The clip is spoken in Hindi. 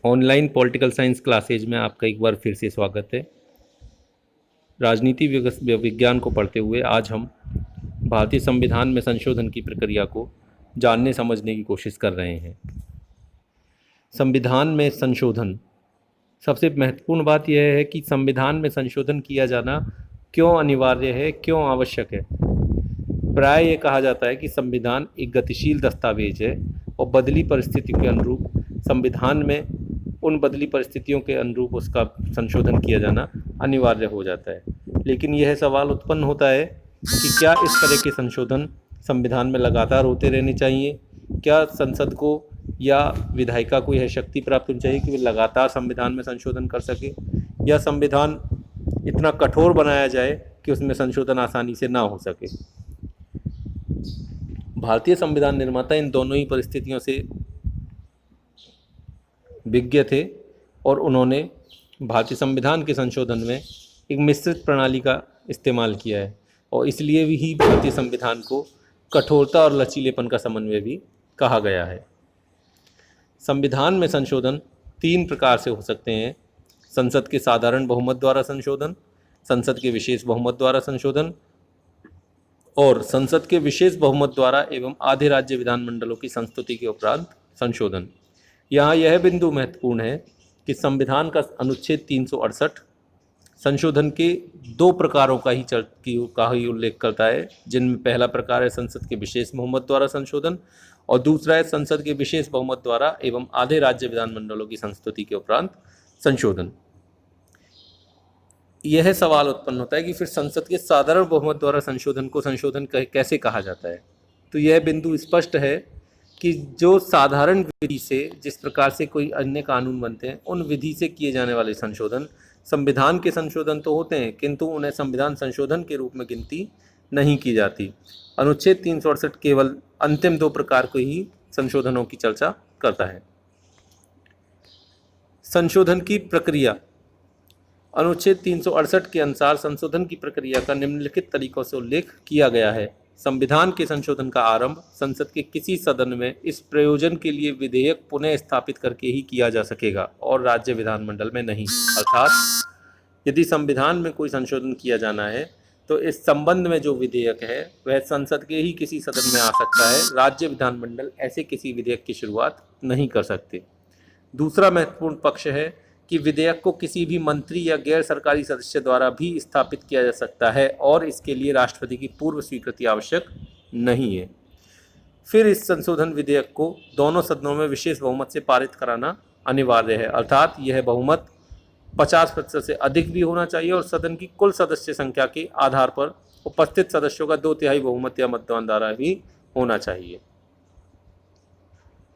ऑनलाइन पॉलिटिकल साइंस क्लासेज में आपका एक बार फिर से स्वागत है। राजनीति विज्ञान को पढ़ते हुए आज हम भारतीय संविधान में संशोधन की प्रक्रिया को जानने समझने की कोशिश कर रहे हैं। संविधान में संशोधन, सबसे महत्वपूर्ण बात यह है कि संविधान में संशोधन किया जाना क्यों अनिवार्य है, क्यों आवश्यक है। प्राय ये कहा जाता है कि संविधान एक गतिशील दस्तावेज है और बदली परिस्थितियों के अनुरूप संविधान में उन बदली परिस्थितियों के अनुरूप उसका संशोधन किया जाना अनिवार्य हो जाता है। लेकिन यह सवाल उत्पन्न होता है कि क्या इस तरह के संशोधन संविधान में लगातार होते रहने चाहिए? क्या संसद को या विधायिका को यह शक्ति प्राप्त होनी चाहिए कि वे लगातार संविधान में संशोधन कर सके, या संविधान इतना कठोर बनाया जाए कि उसमें संशोधन आसानी से ना हो सके? भारतीय संविधान निर्माता इन दोनों ही परिस्थितियों से विज्ञ थे और उन्होंने भारतीय संविधान के संशोधन में एक मिश्रित प्रणाली का इस्तेमाल किया है और इसलिए भी भारतीय संविधान को कठोरता और लचीलेपन का समन्वय भी कहा गया है। संविधान में संशोधन 3 प्रकार से हो सकते हैं: संसद के साधारण बहुमत द्वारा संशोधन, संसद के विशेष बहुमत द्वारा संशोधन और संसद के विशेष बहुमत द्वारा एवं आधे राज्य विधानमंडलों की संस्तुति के उपरांत संशोधन। यहाँ यह बिंदु महत्वपूर्ण है कि संविधान का अनुच्छेद 368 संशोधन के 2 प्रकारों का ही उल्लेख करता है, जिनमें पहला प्रकार है संसद के विशेष बहुमत द्वारा संशोधन और दूसरा है संसद के विशेष बहुमत द्वारा एवं आधे राज्य विधानमंडलों की संस्तुति के उपरांत संशोधन। यह सवाल उत्पन्न होता है कि फिर संसद के साधारण बहुमत द्वारा संशोधन को संशोधन कैसे कहा जाता है। तो यह बिंदु स्पष्ट है कि जो साधारण विधि से, जिस प्रकार से कोई अन्य कानून बनते हैं, उन विधि से किए जाने वाले संशोधन संविधान के संशोधन तो होते हैं, किंतु उन्हें संविधान संशोधन के रूप में गिनती नहीं की जाती। अनुच्छेद 368 केवल अंतिम 2 प्रकार को ही संशोधनों की चर्चा करता है। संशोधन की प्रक्रिया, अनुच्छेद 368 के अनुसार संशोधन की प्रक्रिया का निम्नलिखित तरीकों से उल्लेख किया गया है। संविधान के संशोधन का आरंभ संसद के किसी सदन में इस प्रयोजन के लिए विधेयक पुनः स्थापित करके ही किया जा सकेगा और राज्य विधानमंडल में नहीं। अर्थात यदि संविधान में कोई संशोधन किया जाना है तो इस संबंध में जो विधेयक है वह संसद के ही किसी सदन में आ सकता है। राज्य विधानमंडल ऐसे किसी विधेयक की शुरुआत नहीं कर सकते। दूसरा महत्वपूर्ण पक्ष है कि विधेयक को किसी भी मंत्री या गैर सरकारी सदस्य द्वारा भी स्थापित किया जा सकता है और इसके लिए राष्ट्रपति की पूर्व स्वीकृति आवश्यक नहीं है। फिर इस संशोधन विधेयक को दोनों सदनों में विशेष बहुमत से पारित कराना अनिवार्य है, अर्थात यह बहुमत 50% से अधिक भी होना चाहिए और सदन की कुल सदस्य संख्या के आधार पर उपस्थित सदस्यों का 2/3 बहुमत या मतदान द्वारा भी होना चाहिए।